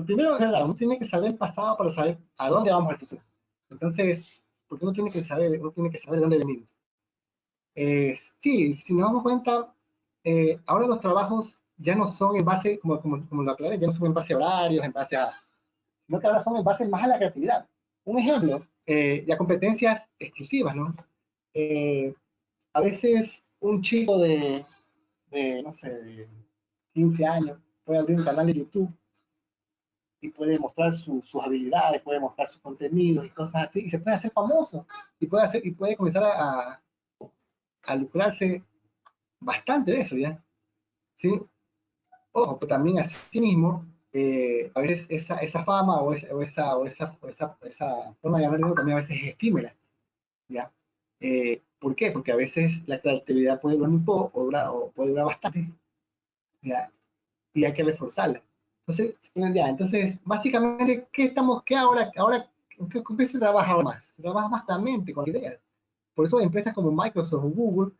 primero es verdad, uno tiene que saber el pasado para saber a dónde vamos al futuro. Entonces, porque uno tiene que saber de dónde venimos. Sí, si nos damos cuenta, ahora los trabajos ya no son en base, como lo aclaré, ya no son en base a horarios, sino que ahora son en base más a la creatividad. Un ejemplo, y a competencias exclusivas, ¿no? Eh, a veces un chico no sé, de 15 años puede abrir un canal de YouTube y puede mostrar sus habilidades, puede mostrar sus contenidos y cosas así, y se puede hacer famoso, y puede comenzar a lucrarse bastante de eso, ¿ya? ¿Sí? Ojo, pero también así mismo, a veces esa fama esa forma de ganar dinero también a veces es efímera, ¿ya? ¿Por qué? Porque a veces la creatividad puede durar un poco o puede durar bastante, ¿ya? Y hay que reforzarla. Entonces, ya, entonces básicamente, ¿qué con qué se trabaja ahora más? Se trabaja más con la mente, con ideas. Por eso empresas como Microsoft o Google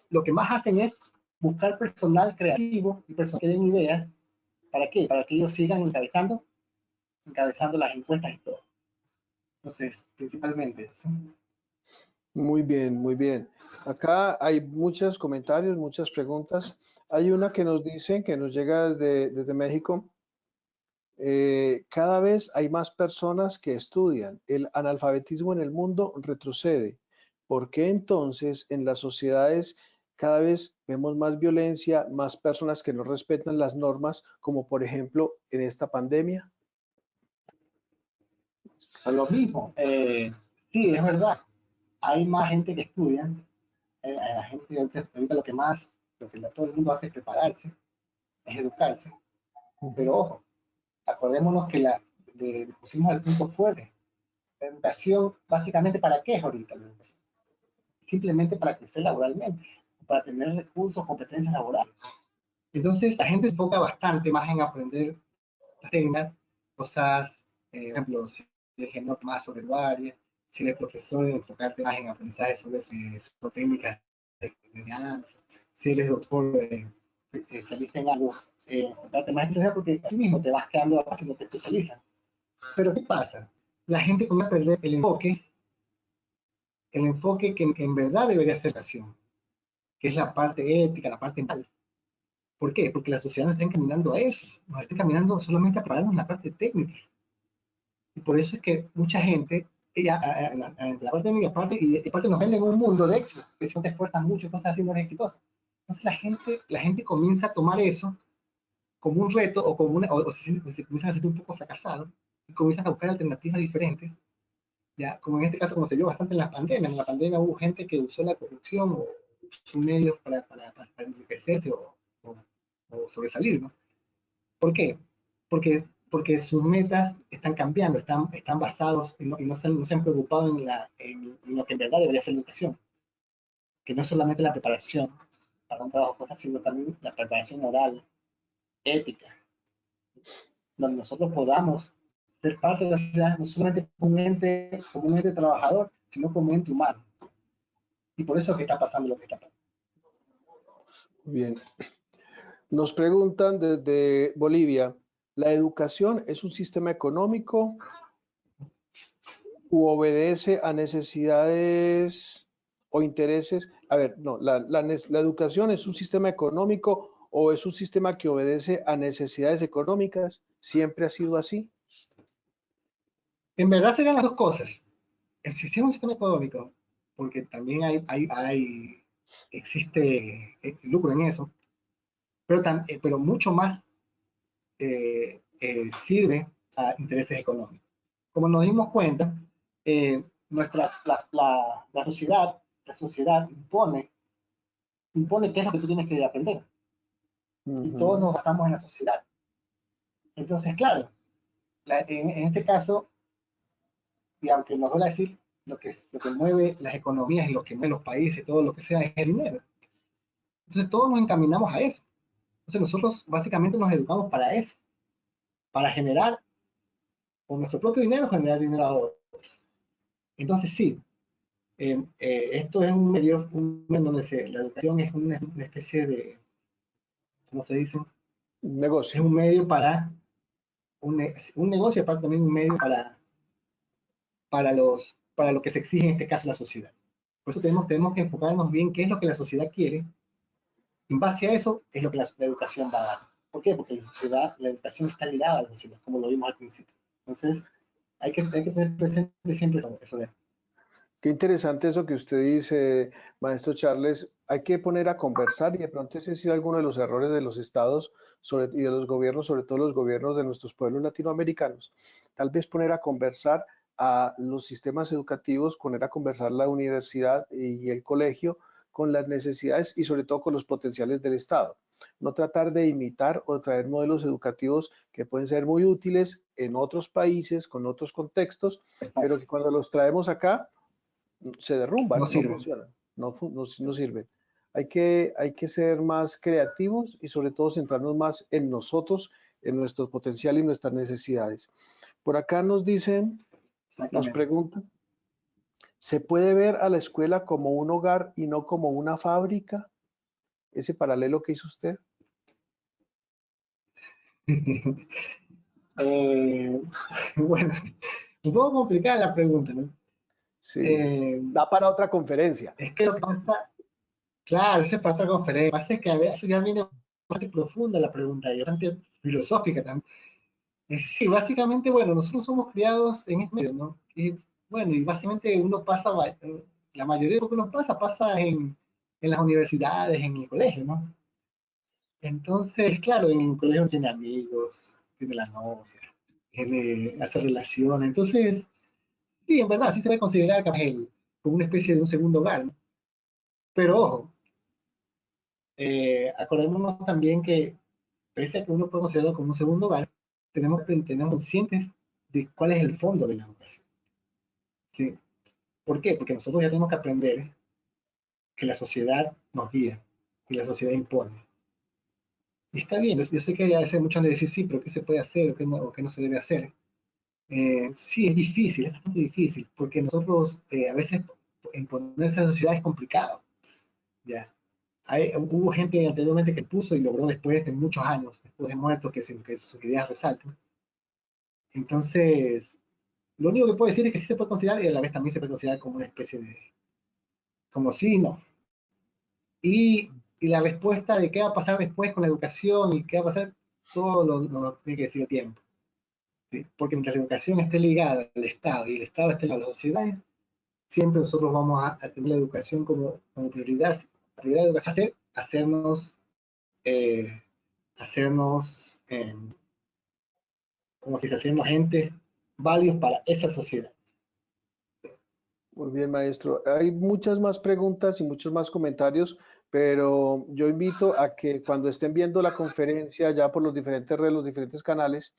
lo que más hacen es buscar personal creativo y personas que den ideas. ¿Para qué? Para que ellos sigan encabezando las encuestas y todo. Entonces, principalmente eso. Muy bien, muy bien. Acá hay muchos comentarios, muchas preguntas. Hay una que nos dicen, que nos llega desde México. Cada vez hay más personas que estudian. El analfabetismo en el mundo retrocede. ¿Por qué entonces en las sociedades cada vez vemos más violencia, más personas que no respetan las normas, como por ejemplo en esta pandemia? Pues lo mismo, sí, es verdad, hay más gente que estudia, la gente ahorita lo que todo el mundo hace es prepararse, es educarse, Ujú. pero ojo, acordémonos que le pusimos el punto fuerte. La educación, básicamente, ¿para qué es ahorita la educación? Simplemente para crecer laboralmente, para tener recursos, competencias laborales. Entonces, la gente se enfoca bastante más en aprender las técnicas, cosas, por ejemplo, si eres ingeniero más sobre el área, si eres profesor, enfocarte más en aprendizaje sobre técnicas de danza, si eres doctor, especialista en algo, enfocarte más en eso, porque así mismo te vas quedando haciendo te especializas. Pero ¿qué pasa? La gente comienza a perder el enfoque que en verdad debería ser la acción, que es la parte ética, la parte mental. ¿Por qué? Porque la sociedad nos está encaminando a eso, nos está encaminando solamente a prepararnos en la parte técnica. Y por eso es que mucha gente, la parte técnica, y aparte nos venden un mundo de éxito, que si no te esfuerzas mucho, cosas así no eres exitoso. Entonces la gente comienza a tomar eso como un reto o como se comienzan a sentir un poco fracasados y comienzan a buscar alternativas diferentes. Ya, como en este caso, como se vio bastante en la pandemia hubo gente que usó la corrupción o sus medios para enriquecerse o sobresalir, ¿no? ¿Por qué? Porque sus metas están cambiando, están basados y no se han preocupado en lo que en verdad debería ser la educación, que no es solamente la preparación para un trabajo, cosas, sino también la preparación moral, ética, donde nosotros podamos ser parte de la sociedad, no solamente como un ente trabajador, sino como un ente humano. Y por eso es que está pasando lo que está pasando. Bien. Nos preguntan desde Bolivia, ¿la educación es un sistema económico u obedece a necesidades o intereses? A ver, no, la educación es un sistema económico o es un sistema que obedece a necesidades económicas. ¿Siempre ha sido así? En verdad serían las dos cosas. El sistema es un sistema económico, porque también existe lucro en eso, pero mucho más sirve a intereses económicos. Como nos dimos cuenta, nuestra, la sociedad impone qué es lo que tú tienes que aprender. Y todos Ujú. nos basamos en la sociedad. Entonces, claro, en este caso, y aunque nos duele decir, lo que mueve las economías y lo que mueve los países, todo lo que sea, es el dinero. Entonces, todos nos encaminamos a eso. Entonces, nosotros básicamente nos educamos para eso, para generar con nuestro propio dinero, generar dinero a otros. Entonces, sí, esto es donde la educación es una especie de, ¿cómo se dice? Es Negocio. un medio para un negocio, aparte también un medio para lo que se exige en este caso la sociedad. Por eso tenemos que enfocarnos bien qué es lo que la sociedad quiere. En base a eso es lo que la educación va a dar. ¿Por qué? Porque la educación está ligada a la sociedad, como lo vimos al principio. Entonces, hay que tener presente siempre eso de. Qué interesante eso que usted dice, maestro Charles. Hay que poner a conversar y de pronto ese ha sido alguno de los errores de los estados y de los gobiernos, sobre todo los gobiernos de nuestros pueblos latinoamericanos. Tal vez poner a conversar a los sistemas educativos, poner a conversar la universidad y el colegio con las necesidades y sobre todo con los potenciales del Estado. No tratar de imitar o traer modelos educativos que pueden ser muy útiles en otros países, con otros contextos, pero que cuando los traemos acá se No derrumban, no sirve. funcionan, no sirven. Hay que ser más creativos y sobre todo centrarnos más en nosotros, en nuestro potencial y nuestras necesidades. Por acá nos dicen, nos Exactamente. preguntan, ¿se puede ver a la escuela como un hogar y no como una fábrica? Ese paralelo que hizo usted. eh, bueno, un poco complicada la pregunta, ¿no? Sí, Eh, da para otra conferencia. es que lo que pasa, claro, ese es para otra conferencia. Lo que pasa es que a veces ya viene bastante profunda la pregunta y bastante filosófica también. Sí, básicamente, bueno, nosotros somos criados en este medio, ¿no? Y bueno, y básicamente la mayoría de lo que uno pasa en las universidades, en el colegio, ¿no? Entonces, claro, en el colegio tiene amigos, tiene la novia, hace relaciones. Entonces, sí, en verdad, sí se puede considerar capaz como una especie de un segundo hogar, ¿no? Pero ojo, acordémonos también que pese a que uno puede considerarlo como un segundo hogar, tenemos que tener conscientes de cuál es el fondo de la educación. ¿Sí? ¿Por qué? Porque nosotros ya tenemos que aprender que la sociedad nos guía, que la sociedad impone. Y está bien, yo sé que hay a veces muchos de decir sí, pero ¿qué se puede hacer o qué no se debe hacer? Sí, es difícil, es bastante difícil, porque nosotros a veces imponerse en la sociedad es complicado, ¿ya? Hubo gente anteriormente que puso y logró después de muchos años, después de muertos, que sus ideas resalten. Entonces, lo único que puedo decir es que sí se puede considerar y a la vez también se puede considerar como una especie de, como sí y no. Y la respuesta de qué va a pasar después con la educación y qué va a pasar, todo lo tiene que decir el tiempo. ¿Sí? Porque mientras la educación esté ligada al Estado y el Estado esté ligado a la sociedad, siempre nosotros vamos a tener la educación como prioridad. La prioridad de la educación es hacernos, eh, hacernos como si se haciendo agentes válidos para esa sociedad. Muy bien, maestro. Hay muchas más preguntas y muchos más comentarios, pero yo invito a que cuando estén viendo la conferencia ya por los diferentes redes, los diferentes canales,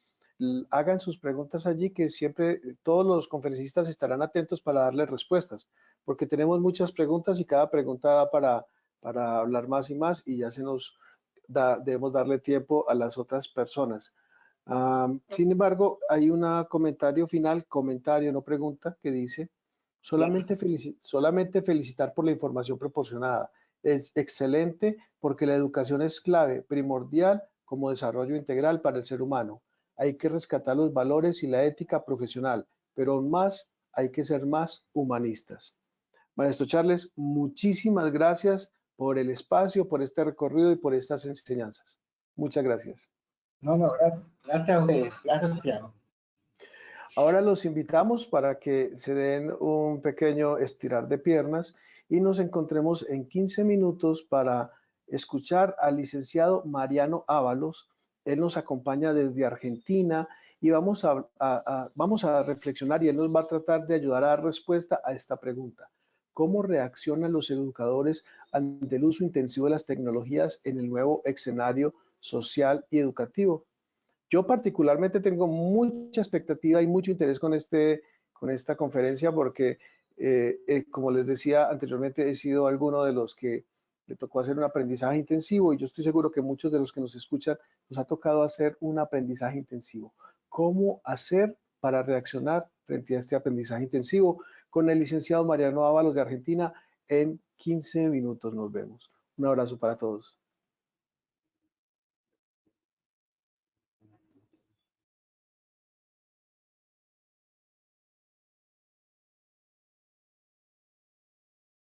hagan sus preguntas allí, que siempre todos los conferencistas estarán atentos para darles respuestas, porque tenemos muchas preguntas y cada pregunta da para hablar más y más y ya se nos da, debemos darle tiempo a las otras personas. Sin embargo, hay un comentario final, comentario, no pregunta, que dice... Solamente felicitar por la información proporcionada. Es excelente porque la educación es clave, primordial como desarrollo integral para el ser humano. Hay que rescatar los valores y la ética profesional, pero aún más hay que ser más humanistas. Maestro Charles, muchísimas gracias por el espacio, por este recorrido y por estas enseñanzas. Muchas gracias. No, no, gracias a ustedes. Gracias, Santiago. Ahora los invitamos para que se den un pequeño estirar de piernas y nos encontremos en 15 minutos para escuchar al licenciado Mariano Ábalos. Él nos acompaña desde Argentina y vamos a reflexionar y él nos va a tratar de ayudar a dar respuesta a esta pregunta. ¿Cómo reaccionan los educadores ante el uso intensivo de las tecnologías en el nuevo escenario social y educativo? Yo particularmente tengo mucha expectativa y mucho interés con esta conferencia porque, como les decía anteriormente, he sido alguno de los que le tocó hacer un aprendizaje intensivo y yo estoy seguro que muchos de los que nos escuchan nos ha tocado hacer un aprendizaje intensivo. ¿Cómo hacer para reaccionar frente a este aprendizaje intensivo? Con el licenciado Mariano Ábalos de Argentina en 15 minutos nos vemos. Un abrazo para todos.